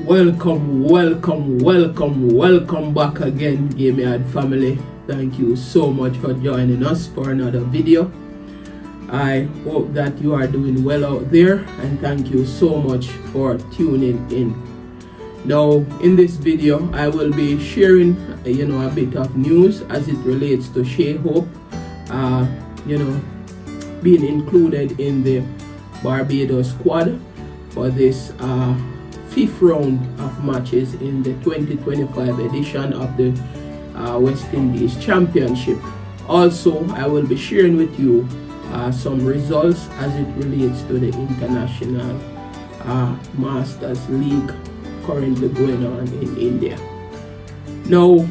Welcome back again, Gameyaaad family. Thank you so much for joining us for another video. I hope that you are doing well out there, and thank you so much for tuning in. Now, in this video, I will be sharing, a bit of news as it relates to Shai Hope, being included in the Barbados squad for this fifth round of matches in the 2025 edition of the West Indies Championship. Also, I will be sharing with you some results as it relates to the International Masters League currently going on in India. Now,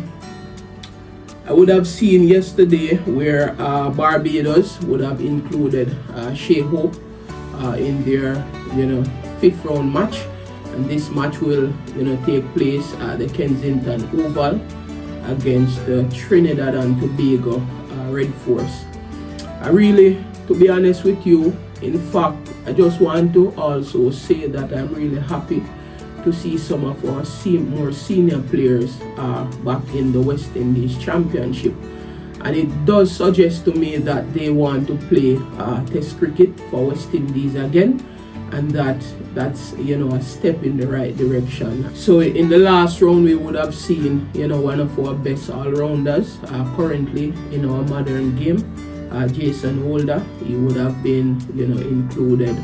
I would have seen yesterday where Barbados would have included Shai Hope in their fifth round match, and this match will take place at the Kensington Oval against the Trinidad and Tobago Red Force. To be honest with you, in fact, I just want to also say that I'm really happy to see some of our more senior players back in the West Indies Championship, and it does suggest to me that they want to play Test cricket for West Indies again, and that's a step in the right direction. So in the last round, we would have seen one of our best all-rounders currently in our modern game, Jason Holder. He would have been included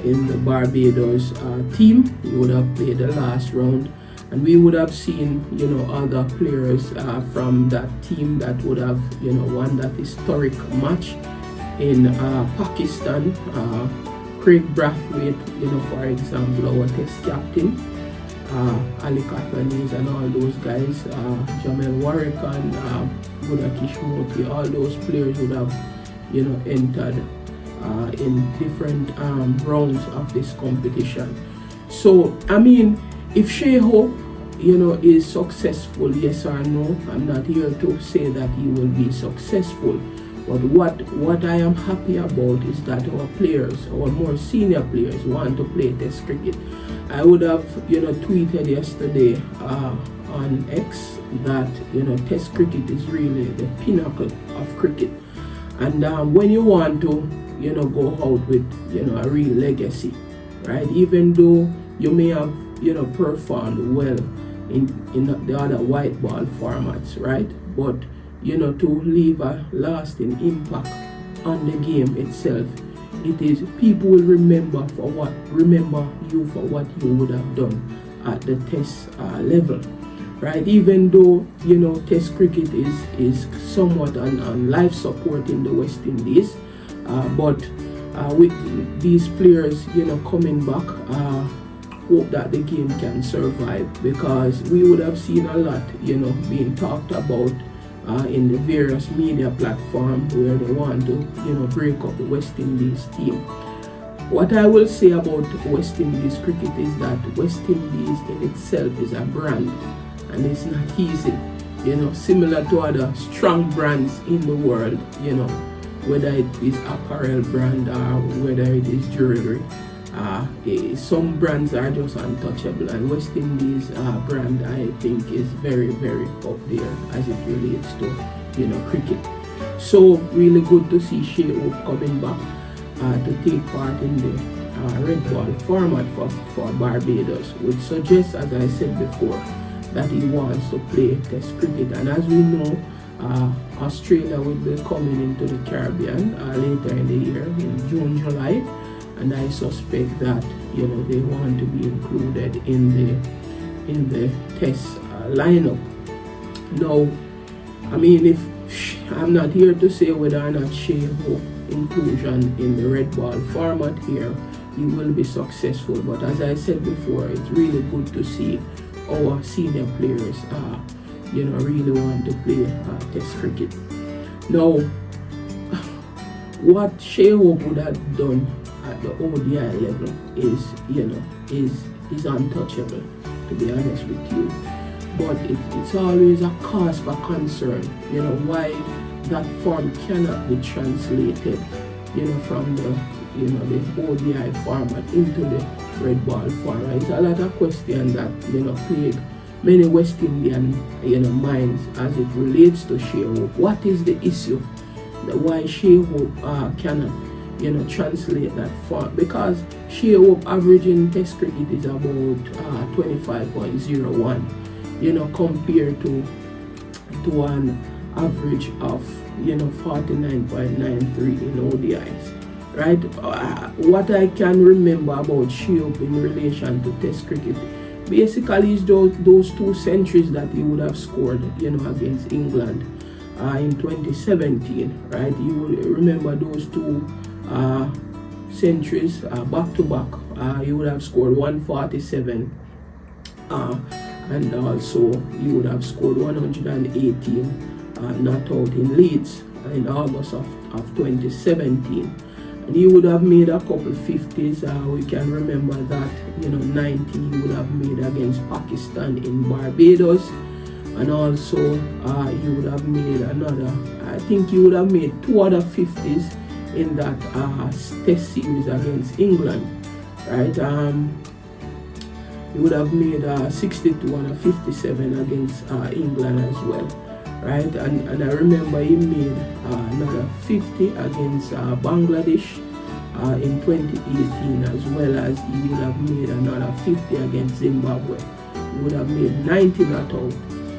in the Barbados team. He would have played the last round, and we would have seen other players from that team that would have won that historic match in Pakistan. Craig Brathwaite, for example, our Test captain, Ali Kathanis and all those guys, Jamel Warrican, Budakish Moti, all those players would have entered in different rounds of this competition. So if Shai Hope is successful, yes or no, I'm not here to say that he will be successful, but what I am happy about is that our players, our more senior players, want to play Test cricket. I would have tweeted yesterday on X that Test cricket is really the pinnacle of cricket, and when you want to go out with a real legacy, right? Even though you may have performed well in the other white ball formats, right? But to leave a lasting impact on the game itself, it is people will remember you for what you would have done at the Test level, right? Even though Test cricket is somewhat on life support in the West Indies, but with these players coming back, hope that the game can survive, because we would have seen a lot being talked about in the various media platforms where they want to break up the West Indies team. What I will say about West Indies cricket is that West Indies in itself is a brand, and it's not easy, similar to other strong brands in the world, whether it is apparel brand or whether it is jewelry. Some brands are just untouchable, and West Indies brand, I think, is very, very up there as it relates to cricket. So really good to see Shai Hope coming back to take part in the red ball format for Barbados, which suggests, as I said before, that he wants to play Test cricket. And as we know, Australia will be coming into the Caribbean later in the year, in June, July, and I suspect that they want to be included in the Test lineup. Now, if I'm not here to say whether or not Shai Hope inclusion in the red ball format here, he will be successful, but as I said before, it's really good to see our senior players really want to play Test cricket. Now, what Shai Hope would have done at the ODI level is untouchable, to be honest with you. But it's always a cause for concern, why that form cannot be translated, from the you know, the ODI format into the red ball format. It's a lot of questions that, you know, plague many West Indian, you know, minds as it relates to Shai Hope. What is the issue? Why Shai Hope cannot, you know, translate that form? Because Shai Hope averaging Test cricket is about 25.01, you know, compared to an average of, you know, 49.93 in ODIs, right? What I can remember about Shai Hope in relation to Test cricket basically is those 2 centuries that he would have scored, you know, against England in 2017, right? You will remember those 2 centuries back to back. He would have scored 147 and also he would have scored 118 not out in Leeds in August of 2017, and he would have made a couple 50s. We can remember that, you know, 90 he would have made against Pakistan in Barbados, and also he would have made another, I think he would have made 2 other 50s in that Test series against England, right? He would have made 62 and a 57 against England as well, right? And I remember he made another 50 against Bangladesh in 2018, as well as he would have made another 50 against Zimbabwe. He would have made 90 not out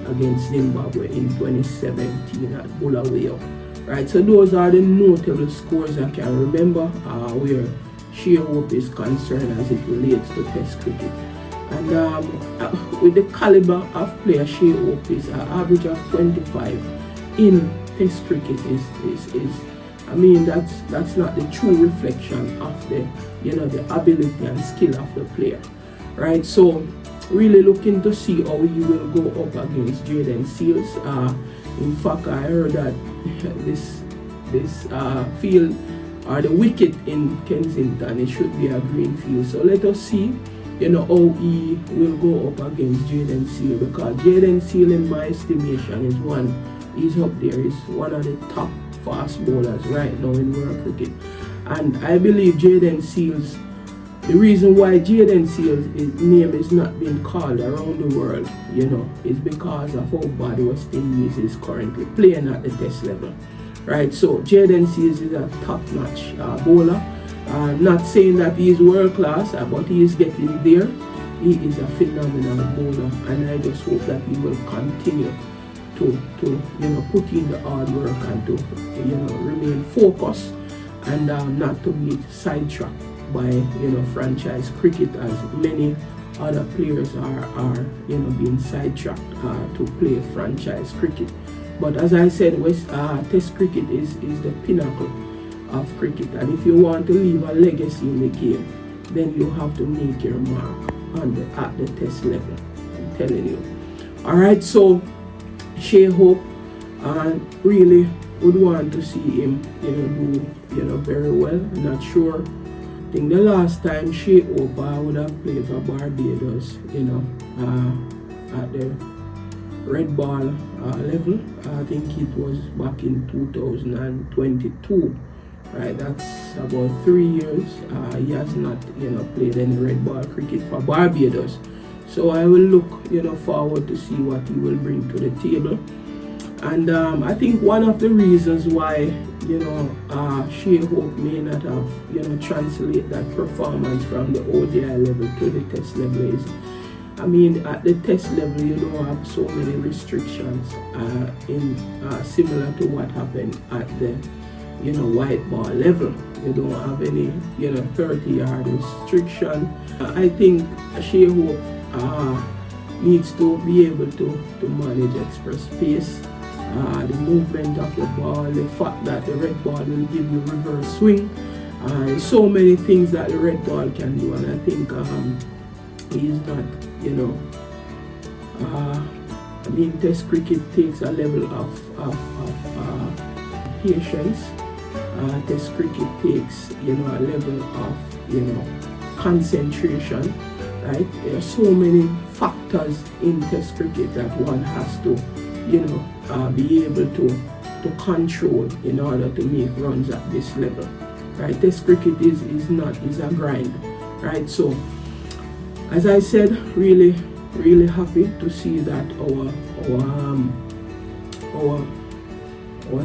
against Zimbabwe in 2017 at Bulawayo, right? So those are the notable scores I can remember where Shai Hope is concerned as it relates to Test cricket. And with the caliber of player Shai Hope is, an average of 25 in Test cricket is I mean, that's not the true reflection of the, you know, the ability and skill of the player, right? So really looking to see how he will go up against Jayden Seales. In fact, I heard that this field, or the wicket in Kensington, it should be a green field. So let us see, you know, how he will go up against Jayden Seales, because Jayden Seales, in my estimation, he's up there. He's one of the top fast bowlers right now in world cricket. And I believe Jayden Seales, the reason why Jayden Seales' name is not being called around the world, you know, is because of how bad West Indies is currently playing at the Test level, right? So Jayden Seales is a top-notch bowler. Not saying that he is world class, but he is getting there. He is a phenomenal bowler, and I just hope that he will continue to you know, put in the hard work and to, you know, remain focused and not to be sidetracked by, you know, franchise cricket, as many other players are you know, being sidetracked to play franchise cricket. But as I said, Test cricket is the pinnacle of cricket, and if you want to leave a legacy in the game, then you have to make your mark at the Test level. I'm telling you. All right, so Shai Hope, really would want to see him, you know, do, you know, very well. I'm not sure. I think the last time Shai Hope would have played for Barbados, you know, at the red ball level, I think it was back in 2022. Right, that's about 3 years. He has not, you know, played any red ball cricket for Barbados. So I will look, you know, forward to see what he will bring to the table. And I think one of the reasons why, you know, Shai Hope may not have, you know, translate that performance from the ODI level to the Test level is, I mean, at the Test level, you don't have so many restrictions similar to what happened at the, you know, white ball level. You don't have any, you know, 30-yard restriction. I think Shai Hope needs to be able to manage express pace, the movement of the ball, the fact that the red ball will give you reverse swing, so many things that the red ball can do. And I think he's not, you know, I mean, Test cricket takes a level of patience. Test cricket takes, you know, a level of, you know, concentration, right? There are so many factors in Test cricket that one has to, you know, be able to control in order to make runs at this level, right? Test cricket is a grind, right? So as I said, really happy to see that our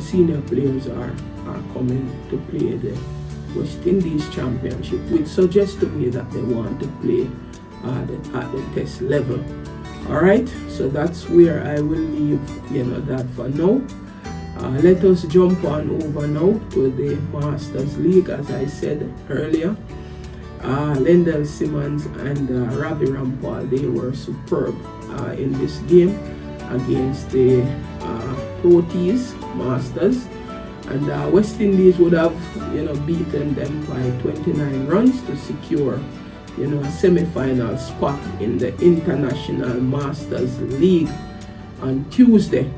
senior players are coming to play the West Indies Championship, which suggests to me that they want to play at the test level. Alright, so that's where I will leave that for now. Let us jump on over now to the Masters League. As I said earlier, Lendl Simmons and Ravi Rampaul, they were superb in this game against the Proteas Masters, and West Indies would have beaten them by 29 runs to secure a semi-final spot in the International Masters League on Tuesday.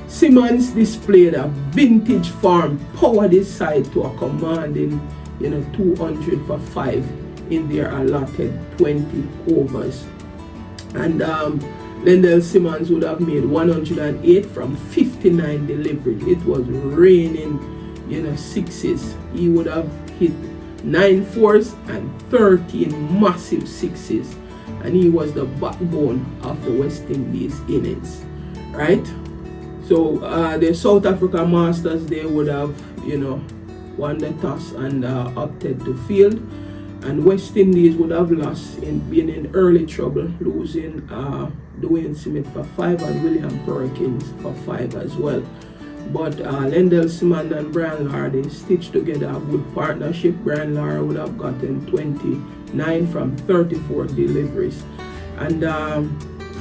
Simmons displayed a vintage form, powered his side to a commanding 200 for 5 in their allotted 20 overs. And Lendl Simmons would have made 108 from 59 deliveries. It was raining sixes. He would have hit 9 fours and 13 massive sixes, and he was the backbone of the West Indies innings, right? So the South Africa Masters, they would have won the toss and opted to field, and West Indies would have lost been in early trouble, losing Dwayne Smith for 5 and William Perkins for 5 as well. But Lendl Simmons and Brian Lara, they stitched together a good partnership. Brian Lara would have gotten 29 from 34 deliveries, and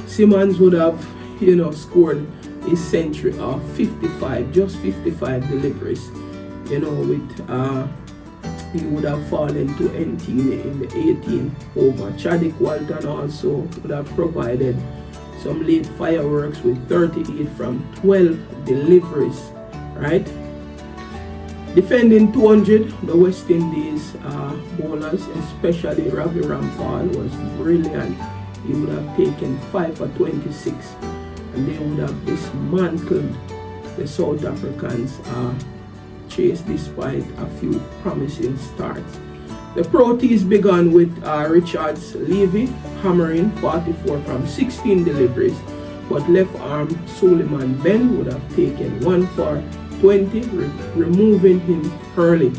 Simmons would have scored a century of 55, just 55 deliveries. With he would have fallen to NT in the 18th over. Chadwick Walton also would have provided some late fireworks with 38 from 12 deliveries, right? Defending 200, the West Indies bowlers, especially Ravi Rampaul, was brilliant. He would have taken 5 for 26, and they would have dismantled the South Africans' chase despite a few promising starts. The Proteas began with Richards Levy hammering 44 from 16 deliveries, but left arm Suleiman Ben would have taken 1 for 20, removing him early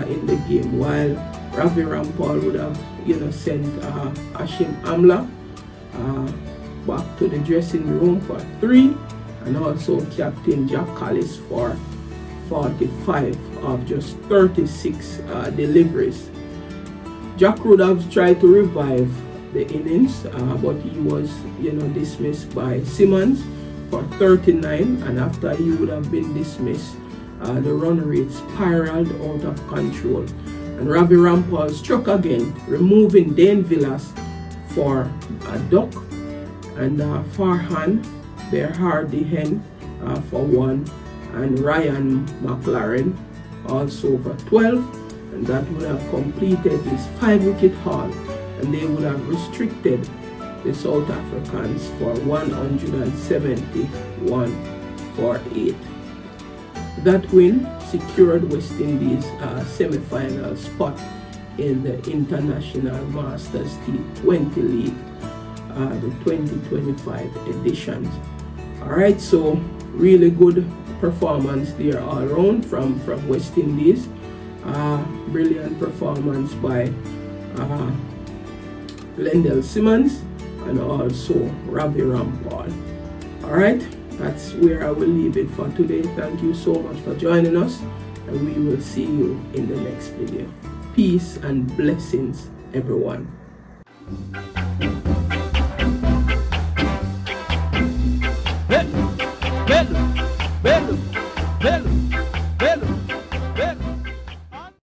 in the game, while Ravi Rampaul would have sent Ashim Amla back to the dressing room for 3, and also Captain Jack Callis for 45 of just 36 deliveries. Jack would have tried to revive the innings, but he was dismissed by Simmons for 39, and after he would have been dismissed, the run rate spiraled out of control, and Ravi Rampaul struck again, removing Dane Villas for a duck, and Farhan Berhardehen for 1, and Ryan McLaren also for 12, and that would have completed his 5-wicket haul, and they would have restricted the South Africans for 171 for 8. That win secured West Indies semi-final spot in the International Masters T20 League, the 2025 editions. Alright, so really good performance there all around from West Indies. Brilliant performance by Lendl Simmons and also Ravi Rampaul. Alright, that's where I will leave it for today. Thank you so much for joining us, and we will see you in the next video. Peace and blessings, everyone. Belo, belo, belo.